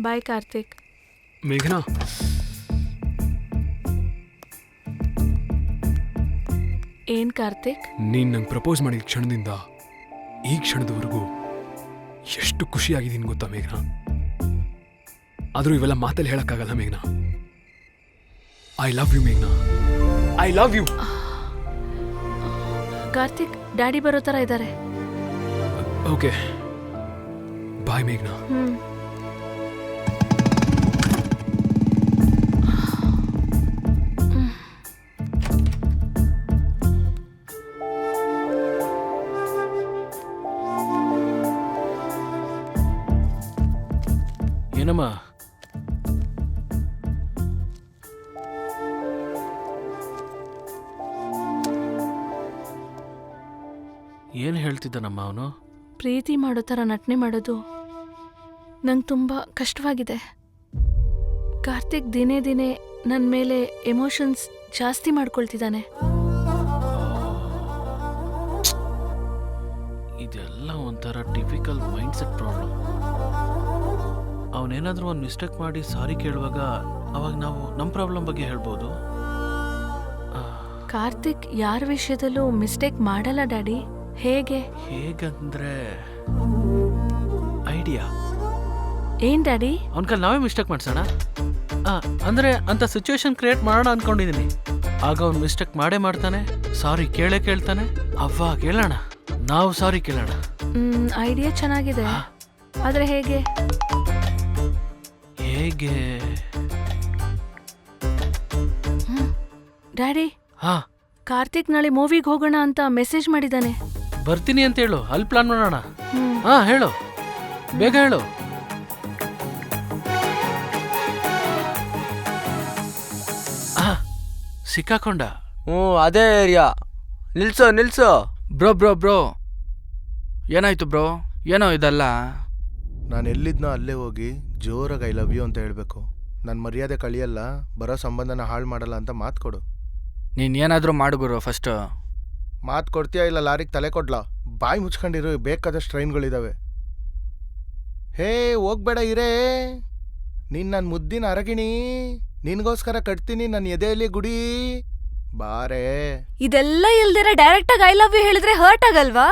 ಬಾಯ್ ಕಾರ್ತಿಕ್. ಮೇಘನಾ, ಏನ್ ಕಾರ್ತಿಕ್? ನೀನು ನಂಗೆ ಪ್ರಪೋಸ್ ಮಾಡಿದ ಕ್ಷಣದಿಂದ ಈ ಕ್ಷಣದವರೆಗೂ ಎಷ್ಟು ಖುಷಿಯಾಗಿದ್ದೀನಿ ಗೊತ್ತಾ ಮೇಘನಾ? ಆದರೂ ಇವೆಲ್ಲ ಮಾತಲ್ಲಿ ಹೇಳಕ್ಕಾಗಲ್ಲ ಮೇಘನಾ. ಐ ಲವ್ ಯು ಮೇಘನಾ, I love you. Karthik, daddy ಬರೋ ಥರ ಇದ್ದಾರೆ. ಓಕೆ, ಬಾಯ್ ಮೇಘನಾ. ಏನಮ್ಮ ಏನು ಹೇಳ್ತಿದ್ದಾನಮ್ಮ ಅವನು? ಪ್ರೀತಿ ಮಾಡೋ ಥರ ನಟನೆ ಮಾಡೋದು ನಂಗೆ ತುಂಬ ಕಷ್ಟವಾಗಿದೆ. ಕಾರ್ತಿಕ್ ದಿನೇ ದಿನೇ ನನ್ನ ಮೇಲೆ ಎಮೋಷನ್ಸ್ ಜಾಸ್ತಿ ಮಾಡ್ಕೊಳ್ತಿದ್ದಾನೆ. ಇದೆಲ್ಲ ಒಂಥರ ಟಿಪಿಕಲ್ ಮೈಂಡ್ಸೆಟ್ ಪ್ರಾಬ್ಲಮ್. ಅವನೇನಾದರೂ ಒಂದು ಮಿಸ್ಟೇಕ್ ಮಾಡಿ ಸಾರಿ ಕೇಳುವಾಗ ಅವಾಗ ನಾವು ನಮ್ಮ ಪ್ರಾಬ್ಲಮ್ ಬಗ್ಗೆ ಹೇಳ್ಬೋದು. ಕಾರ್ತಿಕ್ ಯಾರ ವಿಷಯದಲ್ಲೂ ಮಿಸ್ಟೇಕ್ ಮಾಡಲ್ಲ ಡ್ಯಾಡಿ. ಹೇಗಂದ್ರೆ ಐಡಿಯಾ. ಏನ್ ಡ್ಯಾಡಿ? ಅವನ ಕೈಲಿ ನಾವೇ ಮಿಸ್ಟೇಕ್ ಮಾಡ್ಸೋಣ. ಅಂದರೆ ಅಂಥ ಸಿಚುವೇಶನ್ ಕ್ರಿಯೇಟ್ ಮಾಡೋಣ ಅಂದ್ಕೊಂಡಿದ್ದೀನಿ. ಆಗ ಅವ್ನು ಮಿಸ್ಟೇಕ್ ಮಾಡೇ ಮಾಡ್ತಾನೆ, ಸಾರಿ ಕೇಳ್ತಾನೆ. ಅವಾಗ ಕೇಳೋಣ, ನಾವು ಸಾರಿ ಕೇಳೋಣ. ಐಡಿಯಾ ಚೆನ್ನಾಗಿದೆ, ಆದರೆ ಹೇಗೆ? ಡ್ಯಾಡಿ, ಕಾರ್ತಿಕ್ ನಾಳೆ ಮೂವಿಗೆ ಹೋಗೋಣ ಅಂತ ಮೆಸೇಜ್ ಮಾಡಿದ್ದಾನೆ. ಬರ್ತೀನಿ ಅಂತ ಹೇಳು, ಅಲ್ಲಿ ಪ್ಲಾನ್ ಮಾಡೋಣ. ಹೇಳು, ಬೇಗ ಹೇಳು. ಸಿಕ್ಕಾಕೊಂಡ. ಅದೇ ಏರಿಯಾ. ನಿಲ್ಸು. ಬ್ರೋ ಏನಾಯ್ತು ಬ್ರೋ? ಏನೋ ಇದಲ್ಲ. ನಾನು ಎಲ್ಲಿದ್ನೋ ಅಲ್ಲೇ ಹೋಗಿ ಜೋರಾಗಿ ಐ ಲವ್ ಯು ಅಂತ ಹೇಳಬೇಕು. ನನ್ನ ಮರ್ಯಾದೆ ಕಳಿಯಲ್ಲ, ಬರೋ ಸಂಬಂಧನ ಹಾಳು ಮಾಡಲ್ಲ ಅಂತ ಮಾತು ಕೊಡು. ನೀನು ಏನಾದರೂ ಮಾಡು ಗುರು ಫಸ್ಟು. ಮಾತು ಕೊಡ್ತೀಯಾ ಇಲ್ಲ ಲಾರಿಗೆ ತಲೆ ಕೊಡ್ಲಾ? ಬಾಯಿ ಮುಚ್ಕೊಂಡಿರು, ಬೇಕಾದಷ್ಟು ಟ್ರೈನ್ಗಳಿದ್ದಾವೆ. ಹೇ ಹೋಗ್ಬೇಡ ಇರೇ, ನೀನು ನನ್ನ ಮುದ್ದಿನ ಅರಗಿಣಿ, ನಿನಗೋಸ್ಕರ ಕಟ್ತೀನಿ ನನ್ನ ಎದೆಯಲ್ಲಿ ಗುಡಿ. ಬಾರೇ. ಇದೆಲ್ಲ ಇಲ್ದಿರ ಡೈರೆಕ್ಟ್ ಆಗಿ ಐ ಲವ್ ಯು ಹೇಳಿದ್ರೆ ಹರ್ಟ್ ಆಗಲ್ವಾ?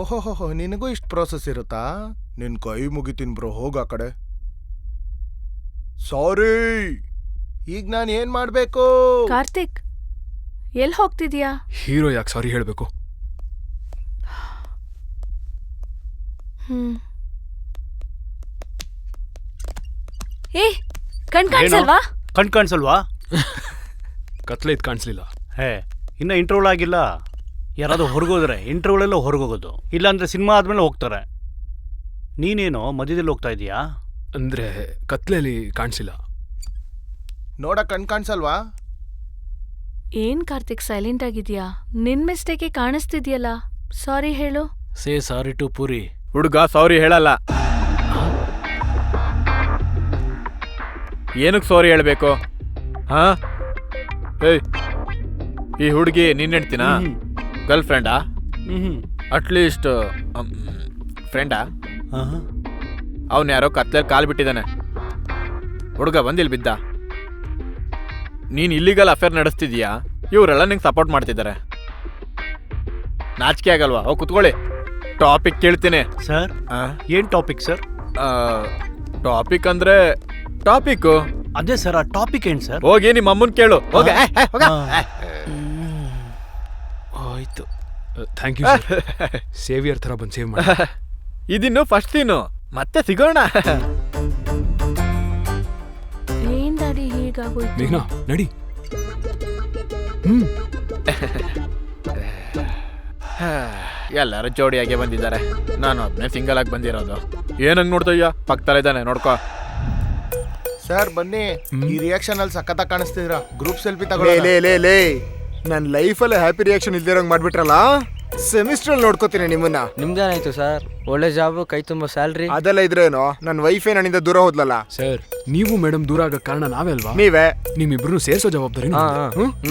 ಓಹೋಹೋ, ನಿನಗೂ ಇಷ್ಟು ಪ್ರೋಸೆಸ್ ಇರುತ್ತಾ? ನಿನ್ ಕೈ ಮುಗಿತೀನಿ ಬ್ರೋ, ಹೋಗ ಆ ಕಡೆ. ಸಾರಿ, ಈಗ ನಾನು ಏನ್ ಮಾಡ್ಬೇಕು? ಕಾರ್ತಿಕ್, ಎಲ್ಲಿ ಹೋಗ್ತಿದ್ಯಾ? ಹೀರೋ ಯಾಕೆ ಸಾರಿ ಹೇಳಬೇಕು? ಏ, ಕಣ್ ಕಾಣಿಸಲ್ವಾ? ಕಣ್ ಕಾಣಿಸಲ್ವಾ? ಕತ್ಲೆ ಇದ್ ಕಾಣಿಸ್ಲಿಲ್ಲ. ಇನ್ನ ಇಂಟರ್ವ್ಯೂಲ್ ಆಗಿಲ್ಲ. ಯಾರಾದ್ರೂ ಹೊರಗೋದ್ರೆ ಇಂಟರ್ವ್ಯೂಲೆಲ್ಲ ಹೊರಗೋಗೋದು, ಇಲ್ಲಾಂದ್ರೆ ಸಿನಿಮಾ ಆದ್ಮೇಲೆ ಹೋಗ್ತಾರೆ. ನೀನೇನೋ ಮಧ್ಯದಲ್ಲಿ ಹೋಗ್ತಾ ಇದೀಯಾ? ಅಂದ್ರೆ ಕತ್ಲೆಯಲ್ಲಿ ಕಾಣಿಸಿಲ್ಲ. ನೋಡ ಕಣ್ ಕಾಣಿಸಲ್ವಾ? ಏನ್ ಕಾರ್ತಿಕ್ ಸೈಲೆಂಟ್ ಆಗಿದ್ಯಾ? ನಿನ್ ಮಿಸ್ಟೇಕೆ ಕಾಣಿಸ್ತಿದ್ಯಲ್ಲ, ಸಾರಿ ಹೇಳು. ಸೇ ಸಾರಿ ಟು ಪುರಿ. ಹುಡುಗ ಸಾರಿ ಹೇಳಲ್ಲ. ಏನಕ್ಕೆ ಸಾರಿ ಹೇಳಬೇಕು? ಏಯ್, ಈ ಹುಡುಗಿ ನಿನ್ನ ಹೆಂಡ್ತಿನಾ? ಗರ್ಲ್ ಫ್ರೆಂಡಾ? ಅಟ್ಲೀಸ್ಟ್ ಫ್ರೆಂಡಾ? ಅವನು ಯಾರೋ ಕತ್ಲೆಯಲ್ಲಿ ಕಾಲು ಬಿಟ್ಟಿದ್ದಾನೆ. ಹುಡುಗ ಬಂದಿಲ್ಲಿ ಬಿದ್ದ. ನೀನು ಇಲ್ಲಿಗಲ್ ಅಫೇರ್ ನಡೆಸ್ತಿದ್ಯಾ? ಇವರೆಲ್ಲ ನಿಂಗೆ ಸಪೋರ್ಟ್ ಮಾಡ್ತಿದ್ದಾರೆ. ನಾಚಿಕೆ ಆಗಲ್ವಾ? ಹೋಗಿ ಕುತ್ಕೊಳ್ಳಿ, ಟಾಪಿಕ್ ಕೇಳ್ತೀನಿ. ಸರ್, ಏನ್ ಟಾಪಿಕ್ ಸರ್? ಟಾಪಿಕ್ ಅಂದ್ರೆ ಟಾಪಿಕ್ ಅದೇ ಸರ್. ಆ ಟಾಪಿಕ್ ಏನ್ ಸರ್? ಹೋಗಿ ನಿಮ್ಮ ಅಮ್ಮನ್ ಕೇಳು. ಆಯ್ತು, ಥ್ಯಾಂಕ್ ಯು. ಸೇವಿಯರ್ ಥರ ಬಂದು ಸೇವ್ ಮಾಡಿ. ಇದಿನ್ನು ಫಸ್ಟ್ ಸೀನು, ಮತ್ತೆ ಸಿಗೋಣ. ಏನ್ ಡ್ಯಾಡಿ ಹೀಗಾಗೋಯ್ತು? ಮೇಘನಾ, ನಡಿ. ಎಲ್ಲರೂ ಜೋಡಿಯಾಗೆ ಬಂದಿದ್ದಾರೆ, ನಾನು ಒಬ್ಬನೇ ಸಿಂಗಲ್ ಆಗಿ ಬಂದಿರೋದು. ಏನಂಗ್ ನೋಡ್ತಯ್ಯ? ಪಕ್ಕದಲ್ಲೇ ಇದ್ದಾನೆ, ನೋಡ್ಕೋ. ಸರ್ ಬನ್ನಿ, ಈ ರಿಯಾಕ್ಷನ್ ಅಲ್ಲಿ ಸಖತ್ತಾಗಿ ಕಾಣಿಸ್ತಿದ್ರ. Group selfie ತಗೊಳ್ಳೇ. ನನ್ನ ಲೈಫಲ್ಲಿ ಹ್ಯಾಪಿ ರಿಯಾಕ್ಷನ್ ಇಲ್ದಿರೋಂಗ್ ಮಾಡ್ಬಿಟ್ರಲ್ಲ. ಸೆಮಿಸ್ಟ್ರಲ್ಲಿ ನೋಡ್ಕೋತೀನಿ ನಿಮ್ಮನ್ನ. ನಿಮ್ದೇನಾಯ್ತು ಸರ್? ಒಳ್ಳೆ ಜಾಬು, ಕೈ ತುಂಬ ಸ್ಯಾಲ್ರಿ. ಅದೆಲ್ಲ ಇದ್ರೇನೋ ನನ್ನ ವೈಫೇ ನನ್ನಿಂದ ದೂರ ಹೋದ್ಲಲ್ಲ. ಸರ್ ನೀವು ಮೇಡಮ್ ದೂರ ಆಗೋ ಕಾರಣ ನಾವೇ ಅಲ್ವಾ? ನೀವೇ. ನಿಮ್ಮಿಬ್ರು ಸೇರ್ಸೋ ಜವಾಬ್ದಾರಿ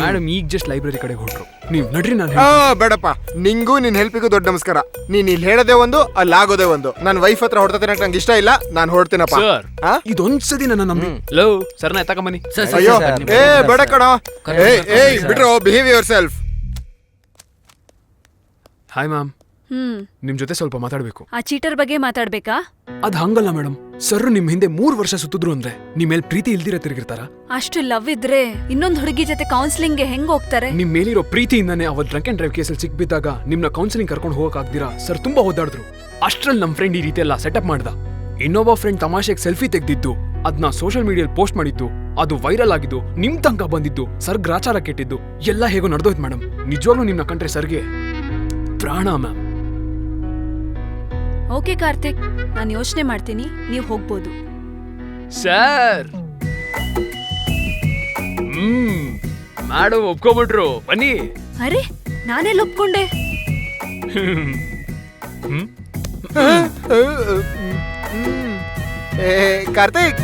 ಮೇಡಮ್ ಈಗ ಜಸ್ಟ್ ಲೈಬ್ರರಿ ಕಡೆ ಹೊರಟ್ರು. ನೀವು ನಡ್ರಿ. ನಾನು ಬೇಡಪ್ಪ, ನಿಂಗೂ ನಿನ್ ಹೆಲ್ಪಿಗೂ ದೊಡ್ಡ ನಮಸ್ಕಾರ. ನೀನ್ ಇಲ್ಲಿ ಹೇಳೋದೇ ಒಂದು, ಅಲ್ಲಿ ಆಗೋದೇ ಒಂದು. ನನ್ನ ವೈಫ್ ಹತ್ರ ಹೊಡ್ತಾ ತಿನ್ನಕ್ ನಂಗೆ ಇಷ್ಟ ಇಲ್ಲ, ನಾನು ಹೊಡ್ತೀನಪ್ಪ. ಸರ್ ಇದೊಂದ್ಸತಿ ನನ್ನ ನಂಬಿ ಲವ್ ಸರ್ನ ಎತ್ತಕೊಂಬನ್ನಿ. ಅಯ್ಯೋ ಬೇಡ ಕಣೋ. ಬಿಡ್ರೋ, behave yourself. Hi ma'am, ನಿಮ್ ಜೊತೆ ಸ್ವಲ್ಪ ಮಾತಾಡ್ಬೇಕು. ಆ ಚೀಟರ್ ಬಗ್ಗೆ ಮಾತಾಡ್ಬೇಕಾ? ಅದ್ ಹಂಗಲ್ಲ ಮೇಡಮ್, ಸರ್ ನಿಮ್ ಹಿಂದೆ 3 ವರ್ಷ ಸುತ್ತಿದ್ರು ಅಂದ್ರೆ ನಿಮ್ ಮೇಲ್ ಪ್ರೀತಿ ಇಲ್ದಿರ ತಿರುಗಿರ್ತಾರ? ಅಷ್ಟು ಲವ್ ಇದ್ರೆ ಇನ್ನೊಂದ್ ಹುಡುಗಿ ಜೊತೆ ಕೌನ್ಸಿಲಿಂಗ್ ಗೆ ಹೆಂಗ್ ಹೋಗ್ತಾರೆ? ನಿಮ್ ಮೇಲಿರೋ ಪ್ರೀತಿಯಿಂದಾನೆ ಅವತ್ ಡ್ರಂಕ್ ಅಂಡ್ ಡ್ರೈವ್ ಕೇಸಲ್ಲಿ ಸಿಕ್ಬಿದ್ದಾಗ ನಿಮ್ನ ಕೌನ್ಸಿಲಿಂಗ್ ಕರ್ಕೊಂಡು ಹೋಗಕ್ ಆಗ್ದಿರಾ ಸರ್ ತುಂಬಾ ಓದಾಡಿದ್ರು. ಅಷ್ಟ್ರಲ್ಲಿ ನಮ್ ಫ್ರೆಂಡ್ ಈ ರೀತಿ ಎಲ್ಲ ಸೆಟಪ್ ಮಾಡ್ದ. ಇನ್ನೊಬ್ಬ ಫ್ರೆಂಡ್ ತಮಾಷೆಗೆ ಸೆಲ್ಫಿ ತೆಗ್ದಿದ್ದು, ಅದನ್ನ ಸೋಷಿಯಲ್ ಮೀಡಿಯಲ್ಲಿ ಪೋಸ್ಟ್ ಮಾಡಿದ್ದು, ಅದು ವೈರಲ್ ಆಗಿದ್ದು, ನಿಮ್ ತನಕ ಬಂದಿದ್ದು, ಸರ್ ಗ್ರಾಚಾರ ಕೆಟ್ಟಿದ್ದು ಎಲ್ಲ ಹೇಗೋ ನಡೆದೋಯ್ತು ಮೇಡಮ್. ನಿಜವಾಗ್ಲೂ ನಿಮ್ನ ಕಂಡ್ರೆ ಸರ್ಗೆ ಪ್ರಾಣ ಮ್ಯಾಮ್. ಓಕೆ ಕಾರ್ತಿಕ್, ನಾನು ಯೋಚನೆ ಮಾಡ್ತೀನಿ, ನೀವು ಹೋಗ್ಬೋದು. ಸರ್ ಮೇಡಮ್ ಒಪ್ಕೊಬಿಟ್ರು, ಬನ್ನಿ. ಅರೆ, ನಾನೆಲ್ಲ ಒಪ್ಕೊಂಡೆ? ಕಾರ್ತಿಕ್,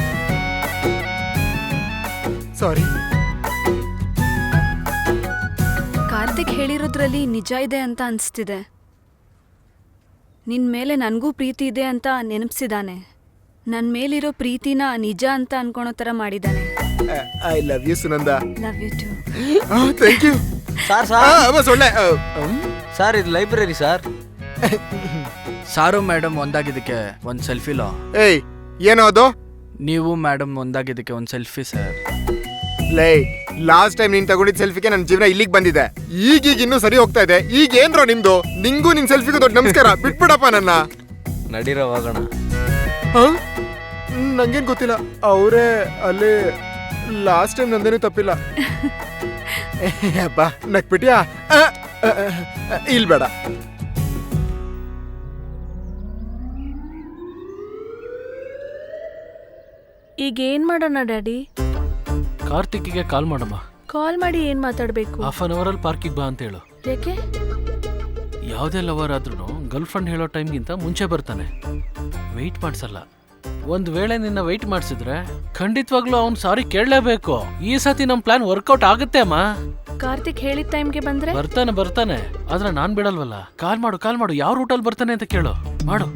ಸಾರಿ. ಕಾರ್ತಿಕ್ ಹೇಳಿರೋದ್ರಲ್ಲಿ ನಿಜ ಇದೆ ಅಂತ ಅನ್ಸ್ತಿದೆ. ನಿನ್ ಮೇಲೆ ನನಗೂ ಪ್ರೀತಿ ಇದೆ ಅಂತ ನೆನಪಿಸಿದಾನೆ. ನನ್ನ ಮೇಲಿರೋ ಪ್ರೀತಿನ ನಿಜ ಅಂತ ಅನ್ಕೊಳೋ ಥರ ಮಾಡಿದಾನೆ. I love you Sunanda. Love you too. Thank you. ಒಳ್ಳೆ ಸರ್, ಇದು ಲೈಬ್ರರಿ ಸರ್. ಸಾರು ಮೇಡಮ್ ಒಂದಾಗಿದ್ದಕ್ಕೆ ಒಂದು ಸೆಲ್ಫಿಲೋ. ಏಯ್, ಏನೋ ಅದು? ನೀವು ಮೇಡಮ್ ಒಂದಾಗಿದ್ದಕ್ಕೆ ಒಂದು ಸೆಲ್ಫಿ ಸರ್. ಲೈ, ಲಾಸ್ಟ್ ಟೈಮ್ ನೀನ್ ತಗೊಂಡಿದ್ ಸೆಲ್ಫಿಗೆ ನನ್ನ ಜೀವನ ಇಲ್ಲಿಗೆ ಬಂದಿದೆ. ಈಗ ಇನ್ನೂ ಸರಿ ಹೋಗ್ತಾ ಇದೆ. ಈಗ ಏನ್ರೋ ನಿಮ್ದು? ನಿಂಗೂ ನಿನ್ ಸೆಲ್ಫಿಗೂ ದೊಡ್ಡ ನಮಸ್ಕಾರ. ಬಿಟ್ಬಿಡಪ್ಪ ನನ್ನ. ನಡೀರೋ ಹೋಗೋಣ. ನಂಗೇನ್ ಗೊತ್ತಿಲ್ಲ, ಅವರೇ ಅಲ್ಲಿ ಲಾಸ್ಟ್ ಟೈಮ್ ನಂದೇನು ತಪ್ಪಿಲ್ಲ. ಅಬ್ಬಾ, ನಕ್ಬಿಟ್ಯಾ? ಇಲ್ ಬೇಡ. ಈಗ ಏನ್ ಮಾಡೋಣ ಡ್ಯಾಡಿ? ಕಾರ್ತಿಕ್ಗೆ ಕಾಲ್ ಮಾಡಮ್ಮ. ಕಾಲ್ ಮಾಡಿ ಏನ್ ಮಾತಾಡ್ಬೇಕು? ಹಾಫ್ ಅನ್ ಅವರಲ್ಲಿ ಪಾರ್ಕಿಗೆ ಬಾ ಅಂತ ಹೇಳು. ಯಾಕೆ? ಯಾವುದೇ ಲವರ್ ಆದ್ರೂ ಗರ್ಲ್ ಫ್ರೆಂಡ್ ಹೇಳೋ ಟೈಮ್ಗಿಂತ ಮುಂಚೆ ಬರ್ತಾನೆ, ವೆಯ್ಟ್ ಮಾಡ್ಸಲ್ಲ. ಒಂದ್ ವೇಳೆ ನಿನ್ನ ವೆಯ್ಟ್ ಮಾಡಿಸಿದ್ರೆ ಖಂಡಿತವಾಗ್ಲೂ ಅವ್ನು ಸಾರಿ ಕೇಳಲೇಬೇಕು. ಈ ಸತಿ ನಮ್ ಪ್ಲಾನ್ ವರ್ಕೌಟ್ ಆಗುತ್ತೆ ಅಮ್ಮ. ಕಾರ್ತಿಕ್ ಹೇಳಿದ ಟೈಮ್ಗೆ ಬಂದ್ರೆ ಬರ್ತಾನೆ, ಆದ್ರೆ ನಾನ್ ಬಿಡಲ್ವಲ್ಲ. ಕಾಲ್ ಮಾಡು, ಯಾವ ರೂಟಲ್ಲಿ ಬರ್ತಾನೆ ಅಂತ ಕೇಳು. ಮಾಡು.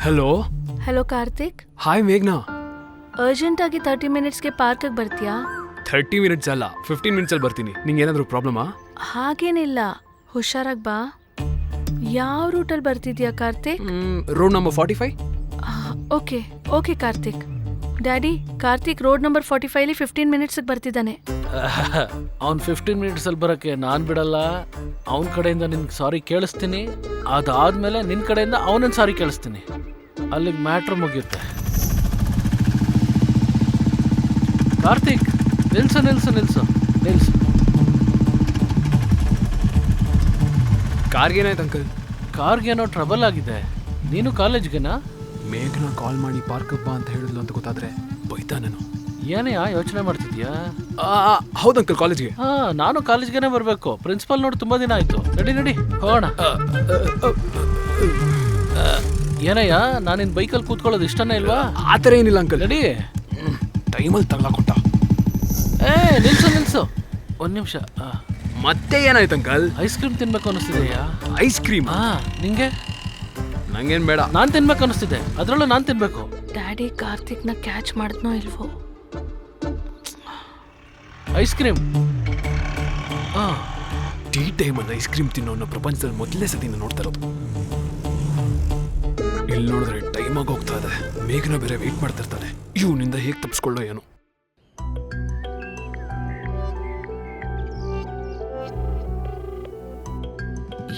Hello hello Karthik. ಹಾಯ್ ಮೇಘ್ನಾ. ಅರ್ಜೆಂಟ್ ಆಗಿ 30 ಮಿನಿಟ್ಸ್ಗೆ ಪಾರ್ಕ್ಗೆ ಬರ್ತೀಯಾ? 30 ಮಿನಿಟ್ಸ್ ಅಲ್ಲ, 15 ಮಿನಿಟ್ಸಲ್ಲಿ ಬರ್ತೀನಿ. ನಿಂಗೆ ಏನಾದರೂ ಪ್ರಾಬ್ಲಮಾ? ಹಾಗೇನಿಲ್ಲ, ಹುಷಾರಾಗಿ ಬಾ. ಯಾವ ರೂಟಲ್ಲಿ ಬರ್ತಿದ್ಯಾ Karthik? Road number 45. Okay Karthik. Daddy, Karthik road number 45 15 ಮಿನಿಟ್ಸ್ಗೆ ಬರ್ತಿದ್ದಾನೆ. ಅವ್ನ್ 15 ಮಿನಿಟ್ಸ್ ಅಲ್ಲಿ ಬರಕ್ಕೆ ನಾನ್ ಬಿಡಲ್ಲ. ಅವನ್ ಕಡೆಯಿಂದ ನಿನ್ಗೆ ಸಾರಿ ಕೇಳಿಸ್ತೀನಿ, ಅದಾದ್ಮೇಲೆ ನಿನ್ ಕಡೆಯಿಂದ ಅವನನ್ನ ಸಾರಿ ಕೇಳಿಸ್ತೀನಿ. ಅಲ್ಲಿಗೆ ಮ್ಯಾಟ್ರ್ ಮುಗಿಯುತ್ತೆ. ಕಾರ್ತಿಕ್, ನಿಲ್ಸು. ಕಾರ್ಗೇನಾಯ್ತು ಅಂಕಲ್? ಕಾರ್ಗೇನೋ ಟ್ರಬಲ್ ಆಗಿದೆ. ನೀನು ಕಾಲೇಜ್ಗೆನಾ? ಮೇಘ್ನ ಕಾಲ್ ಮಾಡಿ ಪಾರ್ಕ್ ಬಾ ಅಂತ ಹೇಳಿದ್ಲು ಅಂತ ಗೊತ್ತಾದ್ರೆ ಬೈತಾ ನಾನು. ಏನೆಯಾ ಯೋಚನೆ ಮಾಡ್ತಿದ್ಯಾ? ಹೌದು ಅಂಕಲ್, ಕಾಲೇಜ್ಗೆ. ನಾನು ಕಾಲೇಜ್ಗೆನೆ ಬರ್ಬೇಕು. ಪ್ರಿನ್ಸಿಪಲ್ ನೋಡಿ ತುಂಬಾ ದಿನ ಆಯ್ತು. ನಡಿ ಹೋಗೋಣ. ಏನಯ್ಯ, ನಾನಿನ್ ಬೈಕಲ್ಲಿ ಕೂತ್ಕೊಳ್ಳೋದು ಇಷ್ಟನೇ ಇಲ್ವಾ? ಆ ಥರ ಏನಿಲ್ಲ ಅಂಕಲ್. ನಡಿ. ಟೈಮಲ್ಲಿ ತಗ್ಲಾಕೊಟ್ಟ. ನಿಲ್ಸು ಒಂದ್ ನಿಮಿಷ. ಮತ್ತೆ ಏನಾಯ್ತು ಅಂಕಲ್? ಐಸ್ ಕ್ರೀಮ್ ತಿನ್ಬೇಕು ಅನಿಸ್ತಿದೆಯಾ? Ice cream? ನಿಂಗೆ? ನಂಗೇನ್ ಬೇಡ. ನಾನ್ ತಿನ್ಬೇಕು ಅನಿಸ್ತಿದೆ, ಅದ್ರಲ್ಲೂ ನಾನ್ ತಿನ್ಬೇಕು. ಡ್ಯಾಡಿ ಕಾರ್ತಿಕ್ನ ಕ್ಯಾಚ್ ಮಾಡಿದ್ನೋ ಇಲ್ವೋ? Ice cream. ಟೀ ಟೈಮಲ್ಲಿ ಐಸ್ ಕ್ರೀಮ್ ತಿನ್ನೋನ್ನ ಪ್ರಪಂಚದಲ್ಲಿ ಮೊದಲನೇ ಸತಿ ನೋಡ್ತಾ ಇರೋದು. ಇಲ್ಲಿ ನೋಡಿದ್ರೆ ಟೈಮ್ ಆಗಿ ಹೋಗ್ತಾ ಇದೆ. ಮೇಘನ ಬೇರೆ ವೆಯ್ಟ್ ಮಾಡ್ತಿರ್ತಾನೆ. ಇವನಿಂದ ಹೇಗೆ ತಪ್ಪಿಸ್ಕೊಳ್ಳೋ ಏನೋ.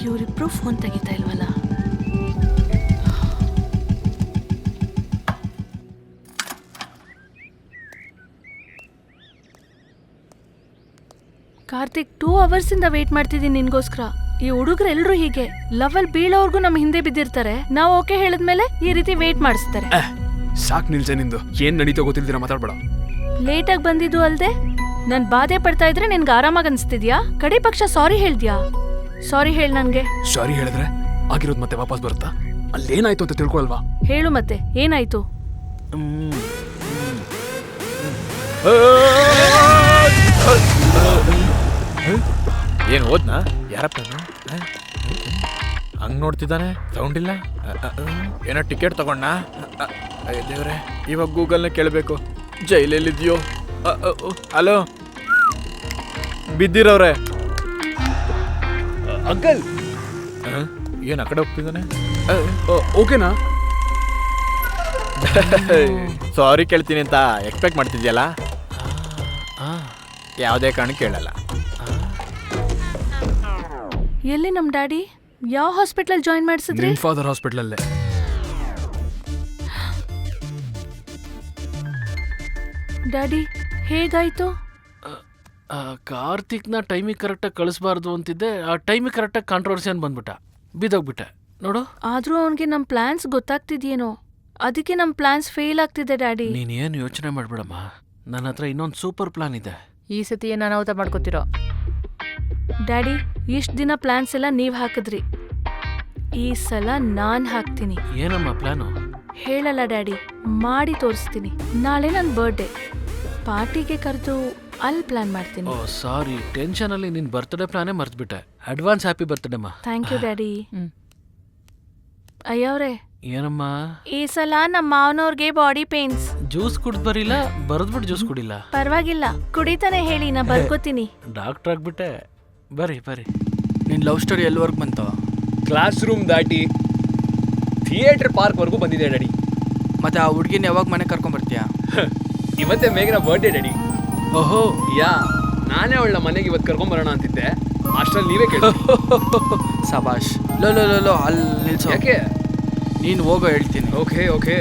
ಇವರಿಬ್ರು ಫೋನ್ ತೆಗಿತಾ ಇಲ್ವಲ್ಲ? ಕಾರ್ತಿಕ್, 2 ಅವರ್ಸಿಂದ ವೇಟ್ ಮಾಡ್ತಿದ್ದೀನಿ ನಿನ್ಗೋಸ್ಕರ. ಈ ಹುಡುಗರೆಲ್ಲರೂ ಹೀಗೆ ಲವ್ ಅಲ್ಲಿ ಬೀಳೋರ್ಗು ನಮ್ಮ ಹಿಂದೆ ಬಿದ್ದಿರ್ತಾರೆ. ನಾವು ಓಕೆ ಹೇಳಿದ್ಮೇಲೆ ಈ ರೀತಿ ವೇಟ್ ಮಾಡಿಸ್ತಾರೆ. ಸಾಕ್ ನಿಲ್ಸ ನಿಂದು. ಏನ್ ನಡೀತೋ ಗೊತ್ತಿಲ್ದಿರ ಮಾತಾಡ್ಬೇಡ. ಲೇಟಾಗಿ ಬಂದಿದ್ದು ಅಲ್ದೆ ನನ್ ಬಾಧೆ ಪಡ್ತಾ ಇದ್ರೆ ನಿನ್ಗೆ ಆರಾಮಾಗಿ ಅನ್ಸ್ತಿದ್ಯಾ? ಕಡೆ ಪಕ್ಷ ಸಾರಿ ಹೇಳ್ದ್ಯಾ? ಸಾರಿ ಹೇಳ್ ನನ್ಗೆ. ಸಾರಿ ಹೇಳಿದ್ರೆ ಆಗಿರೋದು ಮತ್ತೆ ವಾಪಸ್ ಬರುತ್ತಾ? ಅಲ್ಲೇನಾಯ್ತು ಅಂತ ತಿಳ್ಕೊಳ್ವಾ? ಹೇಳು ಮತ್ತೆ ಏನಾಯ್ತು? ಏನು ಹೋದ್ನಾ? ಯಾರಪ್ಪ ಹಂಗ್ ನೋಡ್ತಿದ್ದಾನೆ? ಸೌಂಡ್ ಇಲ್ಲ. ಏನೋ ಟಿಕೆಟ್ ತಗೊಂಡ? ದೇವ್ರೆ, ಇವಾಗ ಗೂಗಲ್ನ ಕೇಳಬೇಕು. ಜೈಲಲ್ಲಿದ್ಯೋ? ಹಲೋ, ಬಿದ್ದಿರವ್ರೆ ಅಂಕಲ್. ಏನು ಆ ಕಡೆ ಹೋಗ್ತಿದ್ದಾನೆ? ಓಕೆನಾ? ಸಾರಿ ಕೇಳ್ತೀನಿ ಅಂತ ಎಕ್ಸ್ಪೆಕ್ಟ್ ಮಾಡ್ತಿದ್ಯಲ್ಲ? ಯಾವುದೇ ಕಾರಣಕ್ಕೆ ಕೇಳಲ್ಲ. ಎಲ್ಲಿ ನಮ್ ಡ್ಯಾಡಿ? ಯಾವ ಹಾಸ್ಪಿಟಲ್ ಜಾಯಿನ್ ಮಾಡಿಸಿದ್ರಿ? ನಿಮ್ ಫಾದರ್ ಹಾಸ್ಪಿಟಲಲ್ಲೇ. ಡ್ಯಾಡಿ ಹೇಗಾಯ್ತು? ಕಾರ್ತಿಕ್ನ ಟೈಮಿಗೆ ಕರೆಕ್ಟಾಗಿ ಕಳಿಸ್ಬಾರ್ದು ಅಂತಿದ್ದೆ. ಆ ಟೈಮಿಗೆ ಕರೆಕ್ಟಾಗಿ ಕಾಂಟ್ರವರ್ಸಿ ಬಂದ್ಬಿಟ್ಟ, ಬಿದ್ದೋಗ್ಬಿಟ್ಟೆ ನೋಡು. ಆದ್ರೂ ಅವನ್ಗೆ ನಮ್ ಪ್ಲಾನ್ಸ್ ಗೊತ್ತಾಗ್ತಿದ್ಯೇನೋ, ಅದಕ್ಕೆ ನಮ್ ಪ್ಲಾನ್ಸ್ ಫೇಲ್ ಆಗ್ತಿದೆ ಡ್ಯಾಡಿ. ನೀನೇನು ಯೋಚನೆ ಮಾಡ್ಬೇಡಮ್ಮ, ನನ್ನ ಹತ್ರ ಇನ್ನೊಂದು ಸೂಪರ್ ಪ್ಲಾನ್ ಇದೆ. ಈ ಸತಿ ಏನು ಅನಾಹುತ ಮಾಡ್ಕೋತಿರೋ? ಡ್ಯಾಡಿ, ಇಷ್ಟ್ ದಿನ ಪ್ಲಾನ್ಸ್ ಎಲ್ಲ ನೀವ್ ಹಾಕಿದ್ರಿ, ಈ ಸಲ ನಾನ್ ಹಾಕ್ತೀನಿ. ಏನಮ್ಮ ಪ್ಲಾನು? ಹೇಳಲ್ಲ ಡ್ಯಾಡಿ, ಮಾಡಿ ತೋರಿಸ್ತೀನಿ. ನಾಳೆ ನನ್ ಬರ್ಡೇ ಪಾರ್ಟಿಗೆ ಕರೆದು ಅಲ್ಲಿ ಪ್ಲಾನ್ ಮಾಡ್ತೀನಿ. ಓ ಸಾರಿ, ಟೆನ್ಷನಲ್ಲಿ ನಿನ್ನ ಬರ್ತ್ಡೇ ಪ್ಲಾನೇ ಮರ್ತ್ಬಿಟ್ಟೆ. ಅಡ್ವಾನ್ಸ್ ಹ್ಯಾಪಿ ಬರ್ತ್ಡೇ ಅಮ್ಮ. Thank you daddy. ಅಯ್ಯವ್ರೆ, ಏನಮ್ಮ ಈ ಸಲ ನಮ್ಮ ಮಾವನವ್ರಿಗೆ ಬಾಡಿ ಪೇನ್ಸ್. ಜ್ಯೂಸ್ ಕುಡ್ದು ಬರಿಲ್ಲ, ಬರೆದ್ಬಿಟ್ಟು ಜ್ಯೂಸ್ ಕುಡಿಲ್ಲ. ಪರವಾಗಿಲ್ಲ, ಕುಡಿತಾನೆ ಹೇಳಿ, ನಾ ಬರ್ಕೋತೀನಿ. ಡಾಕ್ಟರ್ ಆಗ್ಬಿಟ್ಟೆ. ಬರ್ರಿ ಬರ್ರಿ. ನಿನ್ನ ಲವ್ ಸ್ಟೋರಿ ಎಲ್ಲಿವರೆಗೂ ಬಂತು? ಕ್ಲಾಸ್ ರೂಮ್ ದಾಟಿ ಥಿಯೇಟರ್ ಪಾರ್ಕ್ವರೆಗೂ ಬಂದಿದೆ ಡ್ಯಾಡಿ. ಮತ್ತೆ ಆ ಹುಡುಗಿನ ಯಾವಾಗ ಮನೆ ಕರ್ಕೊಂಬರ್ತೀಯಾ? ಇವತ್ತೇ ಮೇಘನ ಬರ್ಡೇ ಡ್ಯಾಡಿ. ಓಹೋ, ಯಾ, ನಾನೇ ಅವಳ ಮನೆಗೆ ಇವತ್ತು ಕರ್ಕೊಂಬರೋಣ ಅಂತಿದ್ದೆ, ಅಷ್ಟ್ರಲ್ಲಿ ನೀವೇ ಕೇಳಿ. ಸಬಾಷ್. ಲೋ ಲೋ ಲೋ ಲೋ, ಅಲ್ಲಿ ನಿಲ್ಸು. ಯಾಕೆ? ನೀನು ಹೋಗೋ, ಹೇಳ್ತೀನಿ. Okay okay.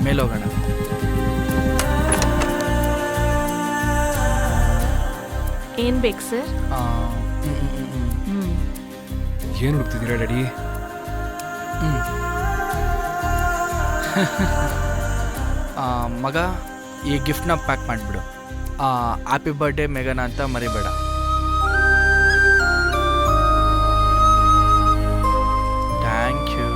ಮೇಲೋಗೋಣ. ಏನ್ ಬೇಕು ಸರ್? ಏನು ಹುಡುಕ್ತಿದ್ದೀರಾ ಡ್ಯಾಡಿ? ಮಗ, ಈ ಗಿಫ್ಟ್ನ ಪ್ಯಾಕ್ ಮಾಡಿಬಿಡು. ಹ್ಯಾಪಿ ಬರ್ಡೇ ಮೇಘನಾ ಅಂತ ಮರಿಬೇಡ. Thank you.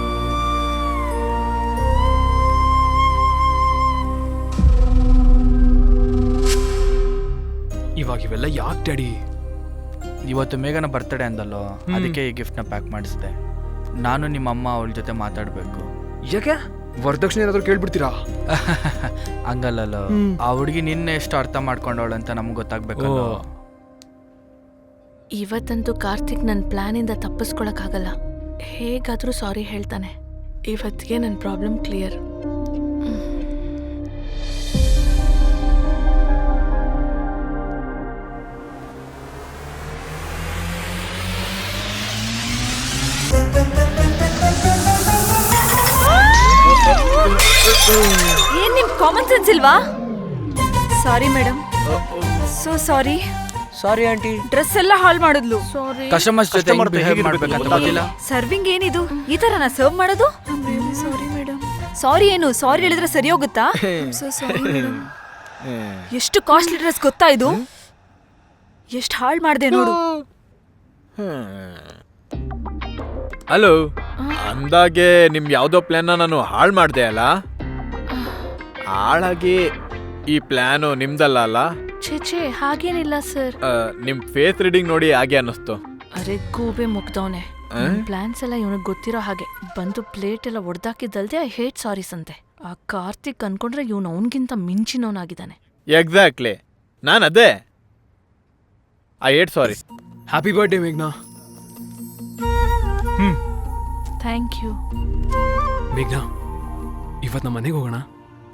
ಇವಾಗ ಇವೆಲ್ಲ ಯಾಕೆ ಡ್ಯಾಡಿ? ಇವತ್ತು ಮೇಘನ ಬರ್ತಡೇ ಅಂದಲ್ಲೋ, ಅದಕ್ಕೆ ಈ ಗಿಫ್ಟ್ನ ಪ್ಯಾಕ್ ಮಾಡಿಸಿದೆ. ನಾನು ನಿಮ್ಮಮ್ಮ ಅವಳ ಜೊತೆ ಮಾತಾಡಬೇಕು. ಯಾಕೆ? ವರದಕ್ಷಿಣೆ ಏನಾದರೂ ಕೇಳ್ಬಿಡ್ತೀರಾ? ಹಂಗಲ್ಲೋ, ಆ ಹುಡುಗಿ ನಿನ್ನೆ ಎಷ್ಟು ಅರ್ಥ ಮಾಡ್ಕೊಂಡವಳು ಅಂತ ನಮ್ಗೆ ಗೊತ್ತಾಗ್ಬೇಕಲ್ಲ. ಇವತ್ತಂತೂ ಕಾರ್ತಿಕ್ ನನ್ನ ಪ್ಲಾನಿಂದ ತಪ್ಪಿಸ್ಕೊಳಕ್ಕಾಗಲ್ಲ. ಹೇಗಾದ್ರೂ ಸಾರಿ ಹೇಳ್ತಾನೆ. ಇವತ್ತಿಗೆ ನನ್ನ ಪ್ರಾಬ್ಲಮ್ ಕ್ಲಿಯರ್. ಏನ್ ನಿಮ್ ಕಾಮನ್ ಸೆನ್ಸ್ ಇಲ್ವಾ? Sorry madam, so sorry. Sorry aunty. Dress ಎಲ್ಲ ಹಾಳು ಮಾಡಿದ್ಲು. ಸಾರಿ. ಕಸ್ಟಮರ್ಸ್ ಜೊತೆ ಬಿಹೇವ್ ಮಾಡ್ಬೇಕಂತ ಗೊತ್ತಿಲ್ಲ. ಸರ್ವಿಂಗ್ ಏನಿದು? ಈ ತರನ ಸರ್ವ್ ಮಾಡೋದು? Sorry madam. ಸಾರಿ ಏನು? ಸಾರಿ ಹೇಳಿದ್ರೆ ಸರಿ ಹೋಗುತ್ತಾ? So sorry madam. ಎಷ್ಟು ಕಾಸ್ಟ್ಲಿ ಡ್ರೆಸ್ ಗೊತ್ತಾ ಇದು? ಎಷ್ಟು ಹಾಳು ಮಾಡಿದೆ ನೋಡು. ಹಲೋ, ಅಂದಾಗೆ ನಿಮ್ ಯಾವ್ದೋ ಪ್ಲಾನ್ನ ನಾನು ಹಾಳು ಮಾಡ್ದೆ ಅಲ್ಲ? ಹಾಳಾಗಿ ಈ ಪ್ಲಾನು ನಿಮ್ದಲ್ಲ ಅಲ್ಲ? ಛೇ ಹಾಗೇನಿಲ್ಲ ಸರ್. ನಿಮ್ ಫೇಸ್ ರೀಡಿಂಗ್ ನೋಡಿ ಹಾಗೆ ಅನ್ನಿಸ್ತು. ಅರೆ ಗೂಬೆ ಮುಗ್ದವನೆ. ಪ್ಲಾನ್ಸ್ ಎಲ್ಲ ಇವನಿಗೆ ಗೊತ್ತಿರೋ ಹಾಗೆ ಬಂದು ಪ್ಲೇಟ್ ಎಲ್ಲ ಒಡ್ದಾಕಿದ್ದಲ್ದೆ ಐ ಹೇಟ್ ಸಾರೀಸ್ ಅಂತೆ. ಆ ಕಾರ್ತಿಕ್ ಅನ್ಕೊಂಡ್ರೆ ಇವನು ಅವನಿಗಿಂತ ಮಿಂಚಿನವನಾಗಿದ್ದಾನೆ. ಎಕ್ಸಾಕ್ಟ್ಲಿ, ನಾನು ಅದೇ. I hate sorry. Happy birthday ಮೇಘ್ನಾ. Thank you. ಮೇಘ್ನಾ, ಇವತ್ತು ನಮ್ಮ ಮನೆಗೆ ಹೋಗೋಣ.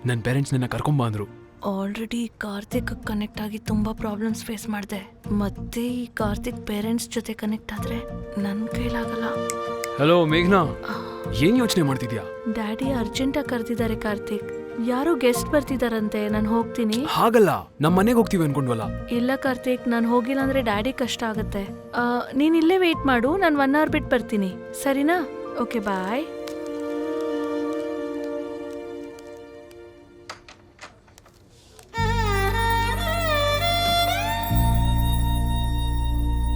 ನನ್ನ ಪೇರೆಂಟ್ಸ್ ನಿನ್ನ ಕರ್ಕೊಂಬ ಅಂದ್ರು. ಆಲ್ರೆಡಿ ಕಾರ್ತಿಕ್ ಕನೆಕ್ಟ್ ಆಗಿ ತುಂಬಾ ಪ್ರಾಬ್ಲಮ್ಸ್ ಫೇಸ್ ಮಾಡಿದೆ. ಮತ್ತೆ ಈ ಕಾರ್ತಿಕ್ ಪೇರೆಂಟ್ಸ್ ಜೊತೆ ಕನೆಕ್ಟ್ ಆದ್ರೆ ನನ್ನ ಕೈಲಾಗಲ್ಲ. ಹಲೋ ಮೇಘ್ನಾ, ಏನ್ ಯೋಚನೆ ಮಾಡ್ತಿದ್ಯಾ? ಡ್ಯಾಡಿ ಅರ್ಜೆಂಟಾಗಿ ಕರೆದಿದ್ದಾರೆ ಕಾರ್ತಿಕ್. ಯಾರೋ ಗೆಸ್ಟ್ ಬರ್ತಿದಾರಂತೆ, ನಾನು ಹೋಗ್ತೀನಿ. ಹಾಗಲ್ಲ, ನಮ್ಮ ಮನೆಗೆ ಹೋಗ್ತೀವಿ ಅನ್ಕೊಂಡ್ವಲ್ಲ. ಇಲ್ಲ ಕಾರ್ತಿಕ್, ನಾನು ಹೋಗಿಲ್ಲ ಅಂದ್ರೆ ಡ್ಯಾಡಿ ಕಷ್ಟ ಆಗುತ್ತೆ. ನೀನ್ ಇಲ್ಲೇ ವೇಟ್ ಮಾಡು, ನಾನು 1 hour ಬಿಟ್ಟು ಬರ್ತೀನಿ, ಸರಿನಾ? ಓಕೆ ಬಾಯ್.